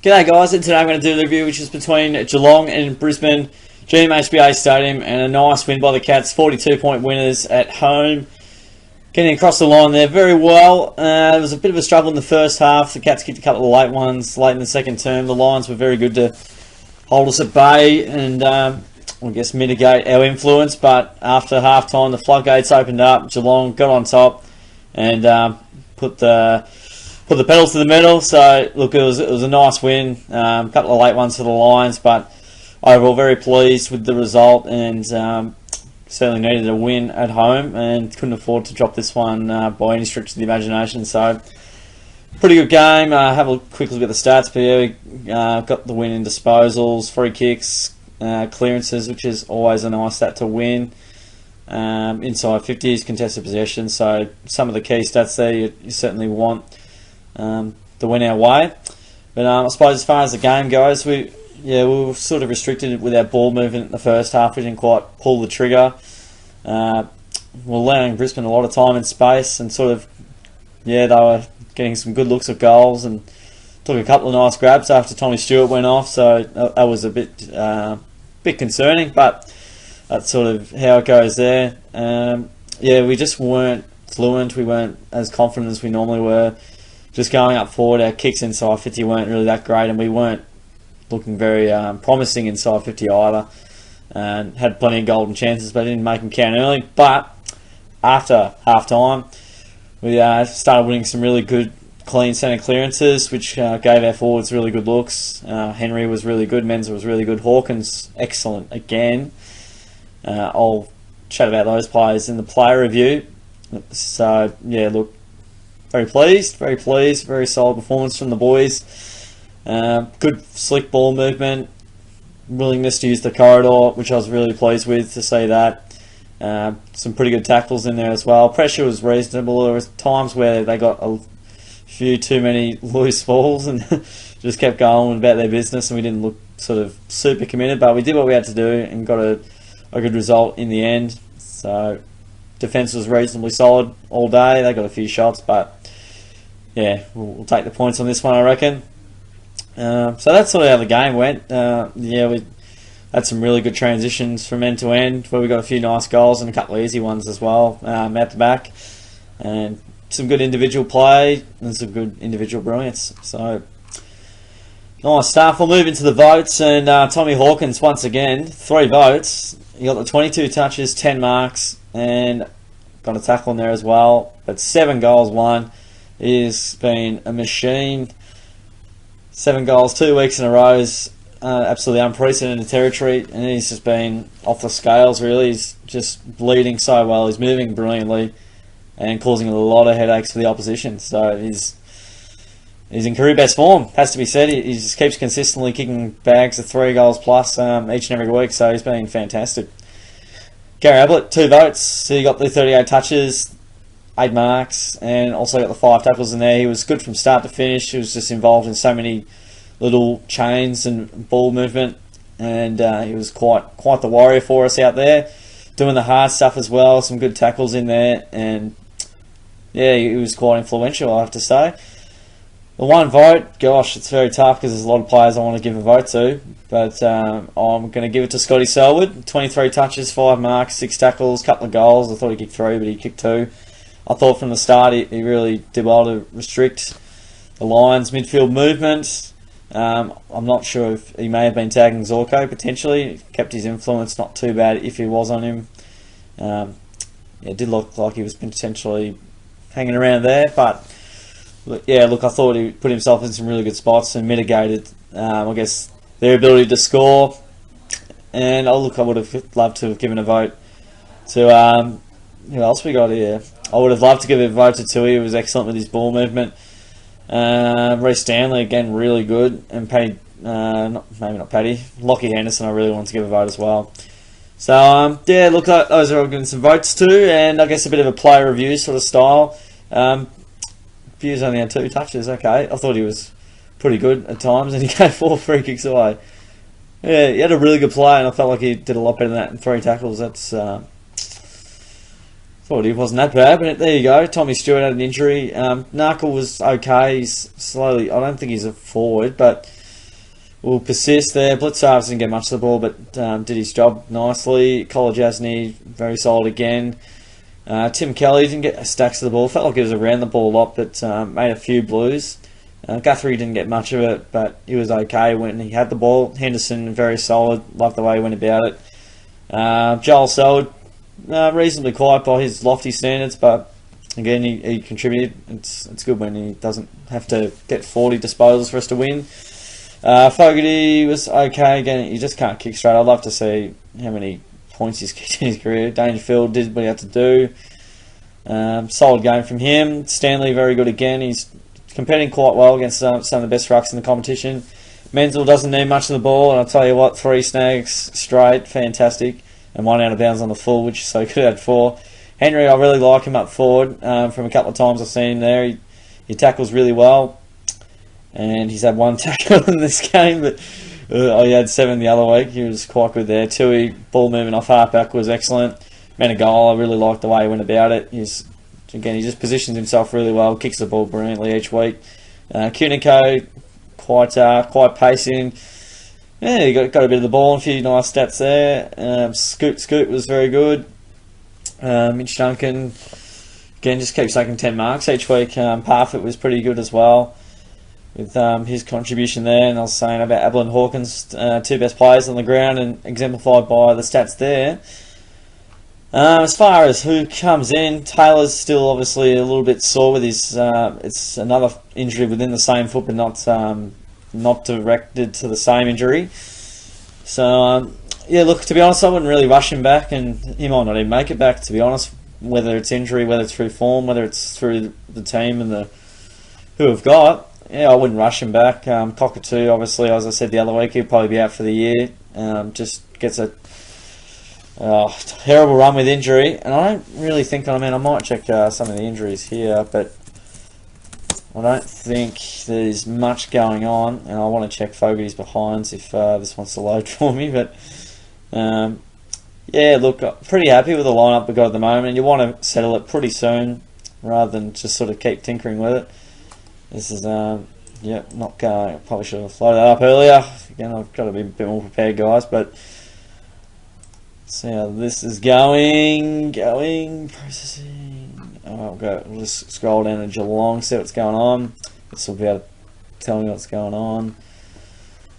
G'day guys, and today I'm going to do the review which is between Geelong and Brisbane, GMHBA Stadium, and a nice win by the Cats, 42-point winners at home. Getting across the line there very well. There was a bit of a struggle in the first half. The Cats kicked a couple of late ones late in the second term. The Lions were very good to hold us at bay and I guess mitigate our influence, but after half time the floodgates opened up. Geelong got on top and put the pedal to the metal. So look, it was a nice win. A couple of late ones for the Lions, but overall very pleased with the result, and certainly needed a win at home and couldn't afford to drop this one by any stretch of the imagination. So pretty good game. Have a quick look at the stats for you. Got the win in disposals, free kicks, clearances, which is always a nice stat to win. Inside 50s, contested possession. So some of the key stats there you certainly want to win our way. But I suppose as far as the game goes, we were sort of restricted with our ball movement in the first half. We didn't quite pull the trigger. We're allowing Brisbane a lot of time and space, and sort of, they were getting some good looks at goals and took a couple of nice grabs after Tommy Stewart went off. So that was a bit concerning, but that's sort of how it goes there. We just weren't fluent. We weren't as confident as we normally were. Just going up forward, our kicks inside 50 weren't really that great, and we weren't looking very promising inside 50 either. And had plenty of golden chances, but didn't make them count early. But after half time, we started winning some really good clean centre clearances, which gave our forwards really good looks. Henry was really good, Menza was really good, Hawkins excellent again. I'll chat about those players in the player review. So look, very pleased, very solid performance from the boys. Good slick ball movement, willingness to use the corridor, which I was really pleased with to see that. Some pretty good tackles in there as well. Pressure was reasonable. There was times where they got a few too many loose balls and just kept going about their business, and we didn't look sort of super committed, but we did what we had to do and got a good result in the end. So defence was reasonably solid all day. They got a few shots, but we'll take the points on this one, I reckon. So that's sort of how the game went. We had some really good transitions from end to end, where we got a few nice goals and a couple of easy ones as well out the back, and some good individual play and some good individual brilliance. So nice stuff. We'll move into the votes, and Tommy Hawkins once again 3 votes. He got the 22 touches, 10 marks, and got a tackle in there as well. But 7 goals won. He's been a machine. 7 goals, 2 weeks in a row is absolutely unprecedented territory, and he's just been off the scales really. He's just bleeding so well. He's moving brilliantly and causing a lot of headaches for the opposition. So he's in career best form, has to be said. He just keeps consistently kicking bags of 3 goals plus each and every week, so he's been fantastic. Gary Ablett, 2 votes. So he got the 38 touches, 8 marks, and also got the 5 tackles in there. He was good from start to finish. He was just involved in so many little chains and ball movement, and he was quite the warrior for us out there, doing the hard stuff as well. Some good tackles in there, and he was quite influential, I have to say. The 1 vote, gosh, it's very tough because there's a lot of players I want to give a vote to, but I'm going to give it to Scotty Selwood. 23 touches, 5 marks, 6 tackles, couple of goals. I thought he kicked 3, but he kicked 2. I thought from the start he really did well to restrict the Lions' midfield movement. I'm not sure if he may have been tagging Zorko potentially. Kept his influence not too bad if he was on him. It did look like he was potentially hanging around there, but I thought he put himself in some really good spots and mitigated, I guess, their ability to score. And I would have loved to have given a vote to who else we got here. I would have loved to give a vote to Tui. He was excellent with his ball movement. Reece Stanley again, really good, and Paddy, maybe not Paddy, Lockie Henderson. I really want to give a vote as well. So those are all getting some votes too, and I guess a bit of a player review sort of style. Hughes only had 2 touches. Okay, I thought he was pretty good at times, and he gave 4 free kicks away. Yeah, he had a really good play, and I felt like he did a lot better than that in 3 tackles. That's thought he wasn't that bad, but there you go. Tommy Stewart had an injury. Narkle was okay. He's slowly, I don't think he's a forward, but will persist there. Blitzarves didn't get much of the ball, but did his job nicely. Kolajasny, very solid again. Tim Kelly didn't get stacks of the ball. Felt like he was around the ball a lot, but made a few blues. Guthrie didn't get much of it, but he was okay when he had the ball. Henderson, very solid. Loved the way he went about it. Joel Selwood, reasonably quiet by his lofty standards, but again, he contributed. It's good when he doesn't have to get 40 disposals for us to win. Fogarty was okay. Again, you just can't kick straight. I'd love to see how many points he's kicked in his career. Dangerfield did what he had to do. Solid game from him. Stanley, very good again. He's competing quite well against some of the best rucks in the competition. Menzel doesn't need much of the ball, and I'll tell you what, 3 snags straight, fantastic, and 1 out of bounds on the full, which is so good at 4. Henry, I really like him up forward. From a couple of times I've seen him there, he tackles really well, and he's had 1 tackle in this game, but he had 7 the other week. He was quite good there. Tui, ball moving off halfback was excellent. Menegola, I really liked the way he went about it. He just positions himself really well, kicks the ball brilliantly each week. Cunico, quite pacing. Yeah, he got a bit of the ball and a few nice stats there. Scoot was very good. Mitch Duncan, again, just keeps taking 10 marks each week. Parfitt was pretty good as well with his contribution there. And I was saying about Abel and Hawkins, 2 best players on the ground, and exemplified by the stats there. As far as who comes in, Taylor's still obviously a little bit sore with his. It's another injury within the same foot, but not directed to the same injury. So yeah, look, to be honest, I wouldn't really rush him back, and he might not even make it back. To be honest, whether it's injury, whether it's through form, whether it's through the team and the who have got, yeah, I wouldn't rush him back. Cockatoo, obviously, as I said the other week, he'll probably be out for the year. Just gets a terrible run with injury, and I don't really think, I might check some of the injuries here, but I don't think there's much going on, and I want to check Fogarty's behinds if this wants to load for me, but yeah, look, pretty happy with the lineup we've got at the moment. You want to settle it pretty soon, rather than just sort of keep tinkering with it. This is, yeah, not going, probably should have loaded that up earlier. Again, I've got to be a bit more prepared, guys, but see how this is going, processing. We'll just scroll down to Geelong, see what's going on. This will be able to tell me what's going on.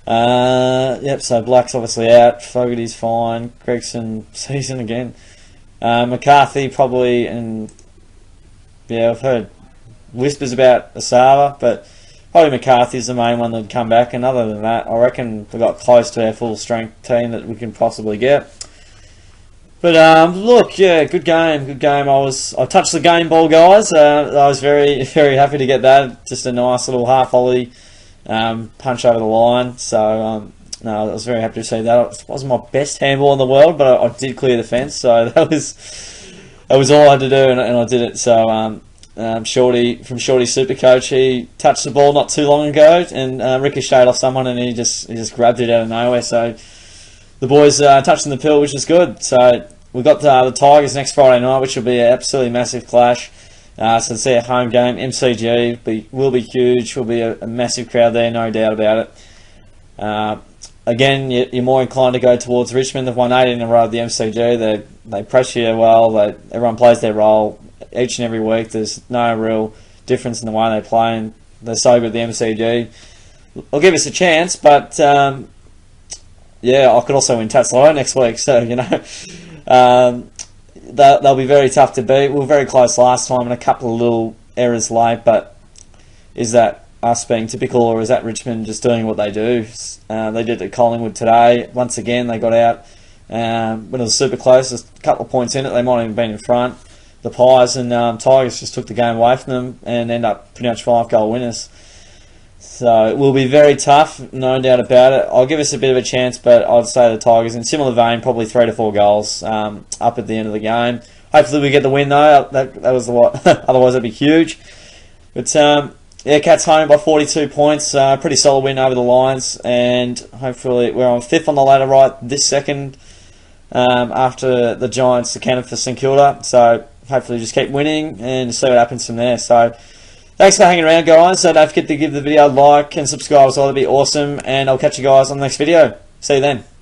Yep, so Black's obviously out, Fogarty's fine, Gregson season again. McCarthy probably, and yeah, I've heard whispers about Asava, but probably McCarthy's the main one that'd come back, and other than that, I reckon we got close to our full strength team that we can possibly get. But look, yeah, good game. I touched the game ball, guys. I was very, very happy to get that. Just a nice little half volley punch over the line. So no, I was very happy to see that. It wasn't my best handball in the world, but I did clear the fence. So that was all I had to do, and I did it. So Shorty from Shorty Supercoach, he touched the ball not too long ago and ricocheted off someone, and he just grabbed it out of nowhere. So the boys touching the pill, which is good. So we've got the Tigers next Friday night, which will be an absolutely massive clash. So it's our home game. MCG will be huge. Will be a massive crowd there, no doubt about it. Again, you're more inclined to go towards Richmond. They've won 18 in a row at the MCG. They press you well. Everyone plays their role each and every week. There's no real difference in the way they play, and they're so good at the MCG. I'll give us a chance, but yeah, I could also win Tatslow next week, so, you know, they'll be very tough to beat. We were very close last time and a couple of little errors late, but is that us being typical, or is that Richmond just doing what they do? They did it at Collingwood today. Once again, they got out when it was super close. There's a couple of points in it. They might have even been in front. The Pies and Tigers just took the game away from them and end up pretty much 5-goal winners. So it will be very tough, no doubt about it. I'll give us a bit of a chance, but I'd say the Tigers, in similar vein, probably 3 to 4 goals up at the end of the game. Hopefully we get the win, though. That was the what. Otherwise, that'd be huge. But yeah, Cats home by 42 points. Pretty solid win over the Lions, and hopefully we're on 5th on the ladder right this second after the Giants accounted for St Kilda. So hopefully just keep winning and see what happens from there. So Thanks for hanging around, guys. So don't forget to give the video a like and subscribe as well. That'd be awesome. And I'll catch you guys on the next video. See you then.